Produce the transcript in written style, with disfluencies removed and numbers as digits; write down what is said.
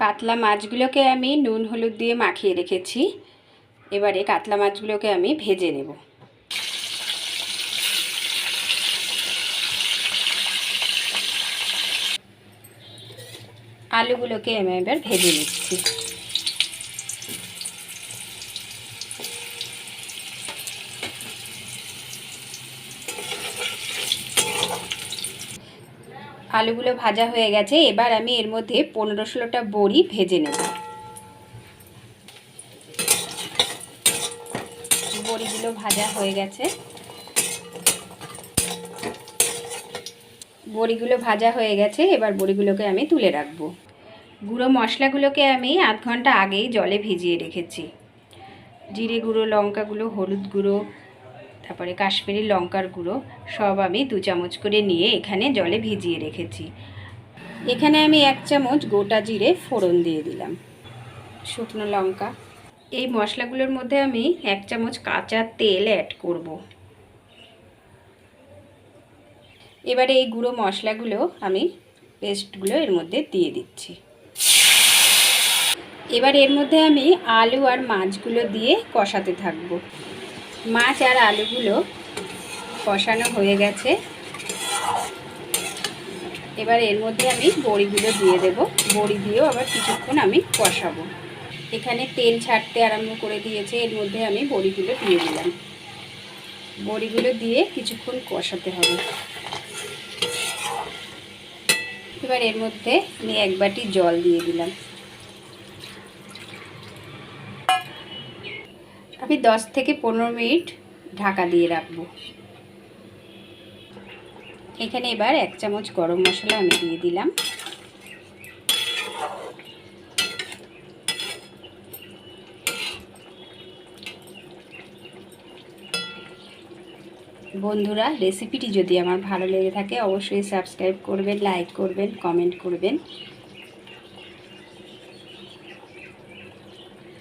কাতলা মাছগুলোকে আমি নুন হলুদ দিয়ে মাখিয়ে রেখেছি। এবারে কাতলা মাছগুলোকে আমি ভেজে নেব। আলুগুলোকে আমি এবার ভেজে নিচ্ছি। আলুগুলো ভাজা হয়ে গেছে। এবার আমি এর মধ্যে 15-16টা বড়ি ভেজে নেব। বড়িগুলো ভাজা হয়ে গেছে। এবার বড়িগুলোকে আমি তুলে রাখবো। গুঁড়ো মশলাগুলোকে আমি আধ ঘন্টা আগেই জলে ভিজিয়ে রেখেছি। জিরে গুঁড়ো, লঙ্কা গুঁড়ো, হলুদ গুঁড়ো, তারপরে কাশ্মীরি লঙ্কার গুঁড়ো সব আমি 2 চামচ করে নিয়ে এখানে জলে ভিজিয়ে রেখেছি। এখানে আমি 1 চামচ গোটা জিরে ফোড়ন দিয়ে দিলাম, শুকনো লঙ্কা। এই মশলাগুলোর মধ্যে আমি 1 চামচ কাঁচা তেল অ্যাড করব। এবারে এই গুঁড়ো মশলাগুলো আমি পেস্টগুলো এর মধ্যে দিয়ে দিচ্ছি। এবার এর মধ্যে আমি আলু আর মাছগুলো দিয়ে কষাতে থাকবো। মাছ আর আলুগুলো কষানো হয়ে গেছে। এবার এর মধ্যে আমি বড়িগুলো দিয়ে দেব। বড়ি দিয়েও আবার কিছুক্ষণ আমি কষাবো। এখানে তেল ছাড়তে আরম্ভ করে দিয়েছে। এর মধ্যে আমি বড়িগুলো দিয়ে দিলাম। বড়িগুলো দিয়ে কিছুক্ষণ কষাতে হবে। এবার এর মধ্যে আমি 1 বাটি জল দিয়ে দিলাম। আমি 10 থেকে 15 মিনিট ঢাকা দিয়ে রাখবো। এখানে এবার 1 চামচ গরম মশলা আমি দিয়ে দিলাম। বন্ধুরা, রেসিপিটি যদি আমার ভালো লেগে থাকে অবশ্যই সাবস্ক্রাইব করবেন, লাইক করবেন, কমেন্ট করবেন।